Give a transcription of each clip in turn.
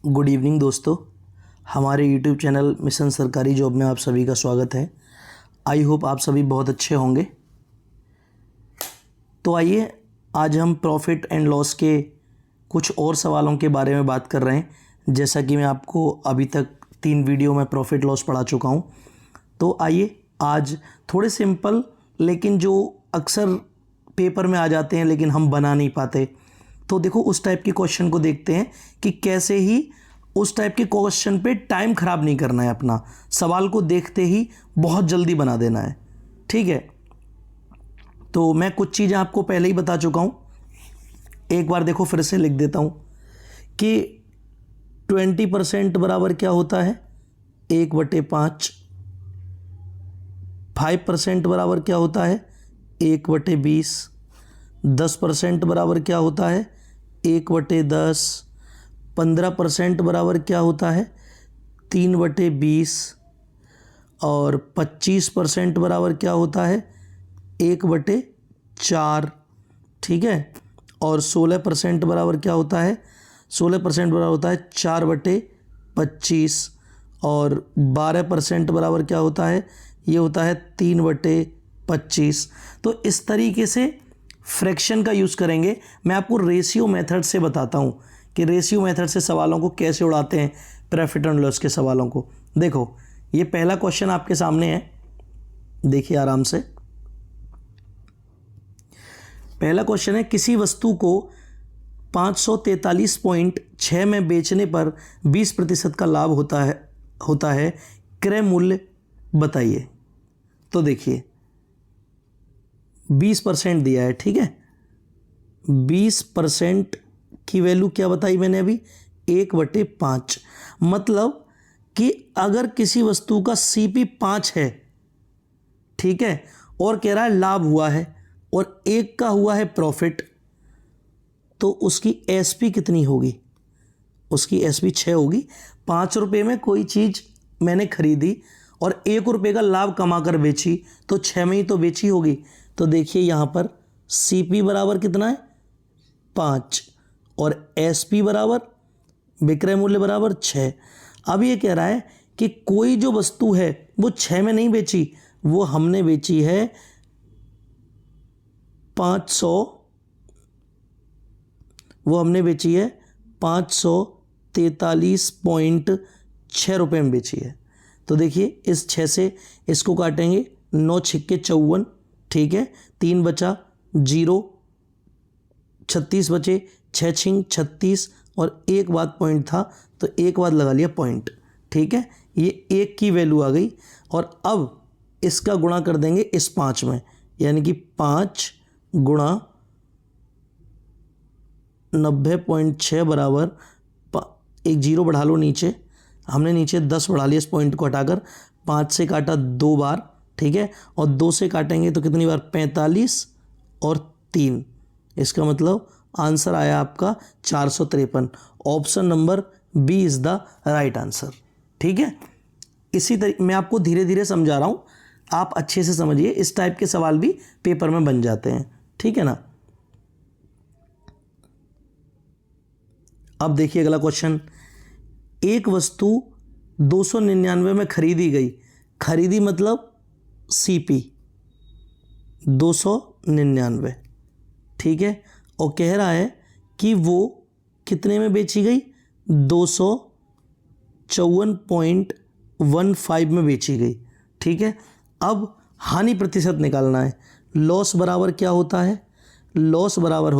Good evening दोस्तों, हमारे YouTube channel mission सरकारी जॉब में आप सभी का स्वागत है। आई होप आप सभी बहुत अच्छे होंगे। तो आइए आज हम प्रॉफिट एंड लॉस के कुछ और सवालों के बारे में बात कर रहे हैं। जैसा कि मैं आपको अभी तक 3 वीडियो में प्रॉफिट लॉस पढ़ा चुका हूं। तो आइए आज थोड़े सिंपल लेकिन जो अक्सर पेपर में आ जाते हैं लेकिन हम बना नहीं पाते, तो देखो उस टाइप के क्वेश्चन को देखते हैं कि कैसे ही उस टाइप के क्वेश्चन पे टाइम खराब नहीं करना है, अपना सवाल को देखते ही बहुत जल्दी बना देना है। ठीक है, तो मैं कुछ चीज़ें आपको पहले ही बता चुका हूँ, एक बार देखो फिर से लिख देता हूँ कि 20% बराबर क्या होता है 1/5, 5% बराबर क्या होता है 1/20, 10% बराबर क्या होता है 1/10, 15% बराबर क्या होता है 3/20 और 25% बराबर क्या होता है 1/4। ठीक है, और 16% बराबर क्या होता है 16% बराबर होता है 4/25 और 12% बराबर क्या होता है, ये होता है 3/25। तो इस तरीके से फ्रैक्शन का यूज़ करेंगे। मैं आपको रेशियो मेथड से बताता हूँ कि रेशियो मेथड से सवालों को कैसे उड़ाते हैं, प्रॉफिट एंड लॉस के सवालों को। देखो ये पहला क्वेश्चन आपके सामने है, देखिए आराम से। पहला क्वेश्चन है, किसी वस्तु को 543.6 में बेचने पर 20% का लाभ होता है क्रय मूल्य बताइए। तो देखिए 20% दिया है। ठीक है, 20% की वैल्यू क्या बताई मैंने अभी 1/5। मतलब कि अगर किसी वस्तु का CP 5 है, ठीक है, और कह रहा है लाभ हुआ है और 1 का हुआ है प्रॉफिट, तो उसकी SP कितनी होगी, उसकी SP 6 होगी। 5 रुपये में कोई चीज़ मैंने खरीदी और 1 रुपये का लाभ कमा कर बेची, तो 6 में ही तो बेची होगी। तो देखिए यहाँ पर CP बराबर कितना है 5 और SP बराबर विक्रय मूल्य बराबर 6। अब ये कह रहा है कि कोई जो वस्तु है वो 6 में नहीं बेची, वो हमने बेची है 500, वो हमने बेची है 543.6 रुपये में बेची है। तो देखिए इस 6 से इसको काटेंगे, 9 छिक्के 54, ठीक है, 3 बचा 0, 36 बचे, 6 छिंग 36 और एक बात पॉइंट था तो एक बात लगा लिया पॉइंट। ठीक है, ये 1 की वैल्यू आ गई और अब इसका गुणा कर देंगे इस 5 में, यानी कि 5 गुणा 90.6 बराबर, एक 0 बढ़ा लो नीचे, हमने नीचे 10 बढ़ा लिया इस पॉइंट को हटाकर, 5 से काटा 2 बार, ठीक है, और 2 से काटेंगे तो कितनी बार 45 और 3, इसका मतलब आंसर आया आपका 453। Option number B is the right answer. ठीक है, इसी तरीके मैं आपको धीरे धीरे समझा रहा हूँ, आप अच्छे से समझिए, इस टाइप के सवाल भी पेपर में बन जाते हैं। ठीक है ना। अब देखिए अगला क्वेश्चन, एक वस्तु 299 में खरीदी गई, खरीदी मतलब CP 299, ठीक है, और कह रहा है कि वो कितने में बेची गई 254.15 में बेची गई। ठीक है, अब हानि प्रतिशत निकालना है। लॉस बराबर क्या होता है, लॉस बराबर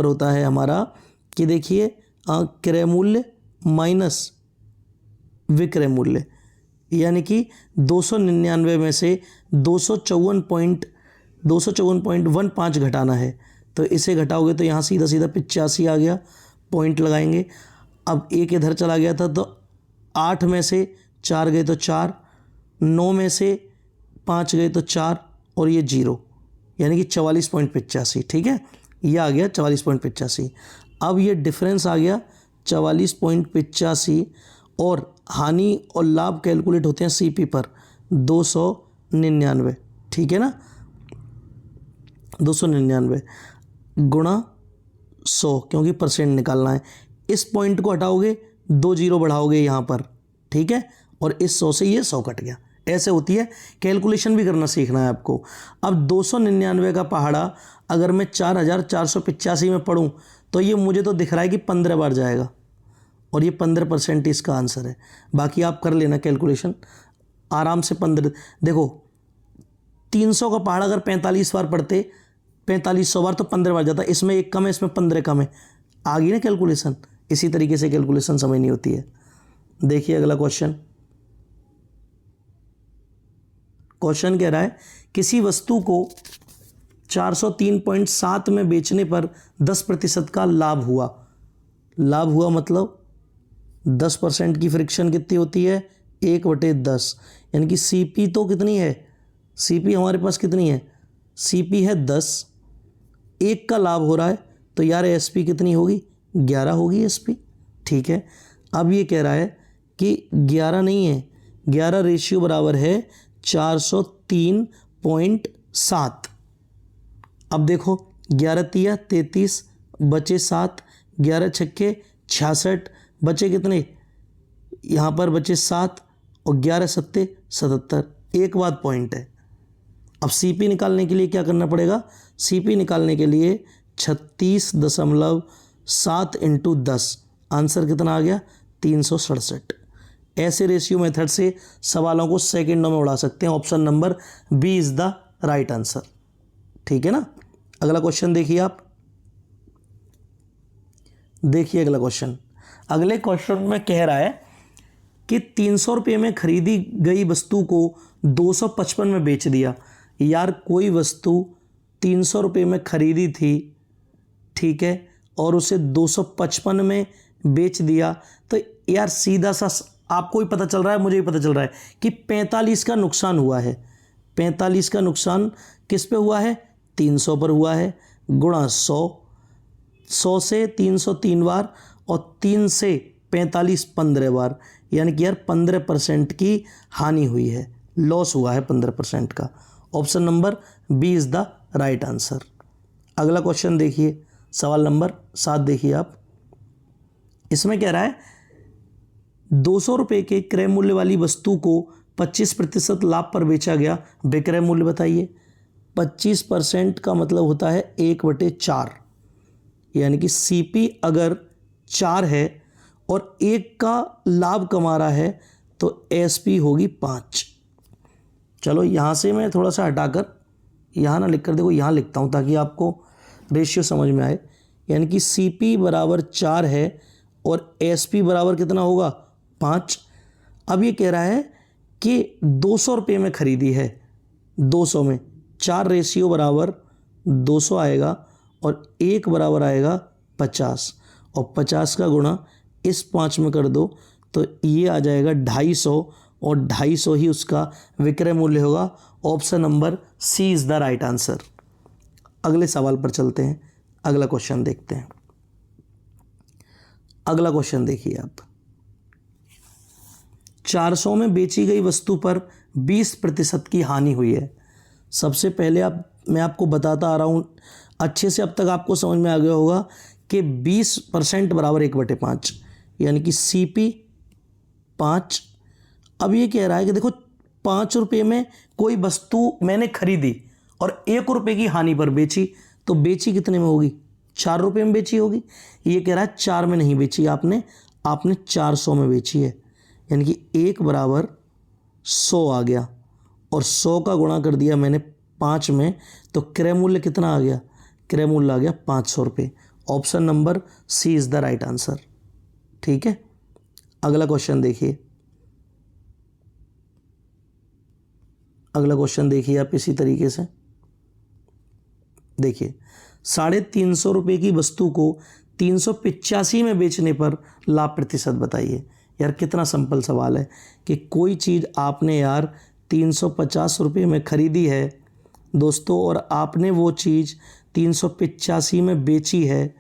होता है हमारा कि देखिए क्रय मूल्य माइनस विक्रय मूल्य, यानी कि 299 में से 254.15 घटाना है, तो इसे घटाओगे तो यहाँ सीधा सीधा 85 आ गया, पॉइंट लगाएंगे। अब एक इधर चला गया था तो 8 में से 4 गए तो 4, 9 में से 5 गए तो 4 और ये 0, यानी कि 44.85। ठीक है, ये आ गया 44.85। अब ये डिफरेंस आ गया 44.85 और हानि और लाभ कैलकुलेट होते हैं CP पर 299। ठीक है ना, 299 गुणा 100, क्योंकि परसेंट निकालना है। इस पॉइंट को हटाओगे, 2 जीरो बढ़ाओगे यहाँ पर, ठीक है, और इस 100 से ये 100 कट गया। ऐसे होती है, कैलकुलेशन भी करना सीखना है आपको। अब 299 का पहाड़ा अगर मैं 4485 में पढ़ूँ तो ये मुझे तो दिख रहा है कि 15 बार जाएगा, और ये 15% इसका आंसर है। बाकी आप कर लेना कैलकुलेशन आराम से। 15 देखो, 300 का पहाड़ अगर 45 बार पढ़ते, 4500 बार, तो 15 बार जाता। इसमें 1 कम है, इसमें 15 कम है, आ गई ना कैलकुलेशन। इसी तरीके से कैलकुलेशन समझनी होती है। देखिए अगला क्वेश्चन। क्वेश्चन कह रहा है किसी वस्तु को 403.7 में बेचने पर 10% का लाभ हुआ। लाभ हुआ मतलब 10% की फ्रिक्शन कितनी होती है, 1/10, यानी कि सीपी तो कितनी है, सीपी हमारे पास कितनी है, सीपी है 10, 1 का लाभ हो रहा है, तो यार एसपी कितनी होगी, 11 होगी एसपी। ठीक है, अब ये कह रहा है कि 11 नहीं है, 11 रेशियो बराबर है 403.7। अब देखो 11 तिया 33, बचे 7, 11 छक्के 66, बचे कितने, यहाँ पर बचे 7, और 11 सत्ते 77। एक बात पॉइंट है, अब सीपी निकालने के लिए क्या करना पड़ेगा, सीपी निकालने के लिए 36.7 इंटू 10, आंसर कितना आ गया, 367। ऐसे रेशियो मेथड से सवालों को सेकंडों में उड़ा सकते हैं। Option number B is the right answer. ठीक है ना। अगला क्वेश्चन देखिए आप, देखिए अगला क्वेश्चन। अगले क्वेश्चन में कह रहा है कि 300 रुपये में खरीदी गई वस्तु को 255 में बेच दिया। यार कोई वस्तु 300 रुपये में खरीदी थी, ठीक है, और उसे 255 में बेच दिया, तो यार सीधा सा आपको भी पता चल रहा है, मुझे भी पता चल रहा है कि 45 का नुकसान हुआ है। 45 का नुकसान किस पे हुआ है, 300 पर हुआ है, गुणा 100, 100 से 300 3 बार, और 3 से 45 15 बार, यानी कि यार 15% की हानि हुई है, लॉस हुआ है 15% का। Option number B is the right answer. अगला क्वेश्चन देखिए, सवाल नंबर 7 देखिए आप। इसमें कह रहा है 200 रुपये के क्रय मूल्य वाली वस्तु को 25% लाभ पर बेचा गया, विक्रय मूल्य बताइए। 25% का मतलब होता है 1/4, यानी कि सीपी अगर 4 है और 1 का लाभ कमा रहा है तो एसपी होगी 5। चलो यहाँ से मैं थोड़ा सा हटाकर यहाँ ना लिख कर, देखो यहाँ लिखता हूँ ताकि आपको रेशियो समझ में आए। यानी कि सीपी बराबर 4 है और एसपी बराबर कितना होगा, 5। अब ये कह रहा है कि 200 रुपये में खरीदी है, 200 में 4 रेशियो बराबर 200 आएगा, और 1 बराबर आएगा 50, और 50 का गुणा इस 5 में कर दो तो ये आ जाएगा 250, और 250 ही उसका विक्रय मूल्य होगा। Option number C is the right answer. अगले सवाल पर चलते हैं, अगला क्वेश्चन देखते हैं। अगला क्वेश्चन देखिए आप। 400 में बेची गई वस्तु पर 20% की हानि हुई है। सबसे पहले मैं आपको बताता आ रहा हूँ अच्छे से, अब तक आपको समझ में आ गया होगा कि 20% बराबर 1/5, यानी कि सीपी 5। अब ये कह रहा है कि देखो 5 रुपये में कोई वस्तु मैंने खरीदी और 1 रुपये की हानि पर बेची, तो बेची कितने में होगी, 4 रुपये में बेची होगी। ये कह रहा है 4 में नहीं बेची आपने 400 में बेची है, यानी कि 1 बराबर 100 आ गया, और 100 का गुणा कर दिया मैंने 5 में, तो क्रय मूल्य कितना आ गया, क्रय मूल्य आ गया 500 रुपये। Option number C is the right answer. ठीक है, अगला क्वेश्चन देखिए। अगला क्वेश्चन देखिए आप इसी तरीके से। देखिए 350 रुपये की वस्तु को 385 में बेचने पर लाभ प्रतिशत बताइए। यार कितना सिंपल सवाल है कि कोई चीज़ आपने यार 350 रुपये में खरीदी है दोस्तों, और आपने वो चीज़ 385 में बेची है,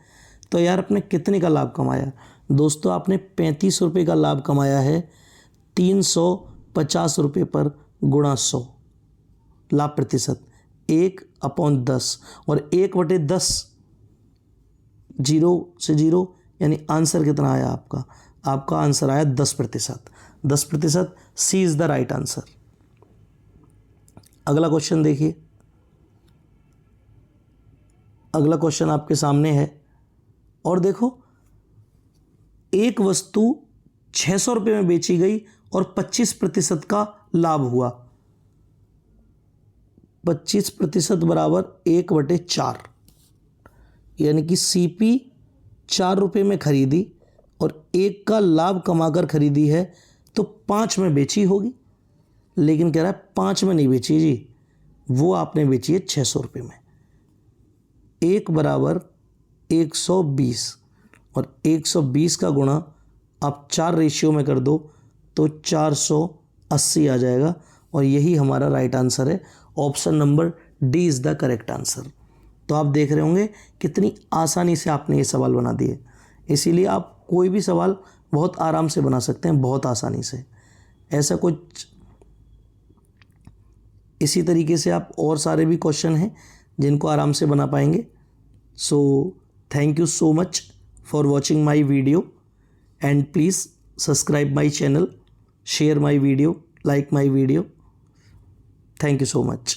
तो यार आपने कितने का लाभ कमाया दोस्तों, आपने 35 रुपये का लाभ कमाया है 350 रुपये पर गुणा 100। लाभ प्रतिशत 1/10, और 1/10 जीरो से जीरो, यानी आंसर कितना आया आपका? आपका आंसर आया 10%। 10%, सी इज़ द राइट आंसर। अगला क्वेश्चन देखिए। अगला क्वेश्चन आपके सामने है और देखो, एक वस्तु 600 रुपये में बेची गई और 25% का लाभ हुआ। 25% बराबर 1/4, यानी कि सीपी 4 रुपये में खरीदी और 1 का लाभ कमाकर खरीदी है, तो 5 में बेची होगी। लेकिन कह रहा है 5 में नहीं बेची जी, वो आपने बेची है 600 रुपये में। 1 बराबर 120 और 120 का गुणा आप 4 रेशियो में कर दो तो 480 आ जाएगा, और यही हमारा राइट आंसर है। Option number D is the correct answer. तो आप देख रहे होंगे कितनी आसानी से आपने ये सवाल बना दिए। इसीलिए आप कोई भी सवाल बहुत आराम से बना सकते हैं, बहुत आसानी से। ऐसा कुछ इसी तरीके से आप और सारे भी क्वेश्चन हैं जिनको आराम से बना पाएंगे। So thank you so much for watching my video, and please subscribe my channel, share my video, like my video. Thank you so much.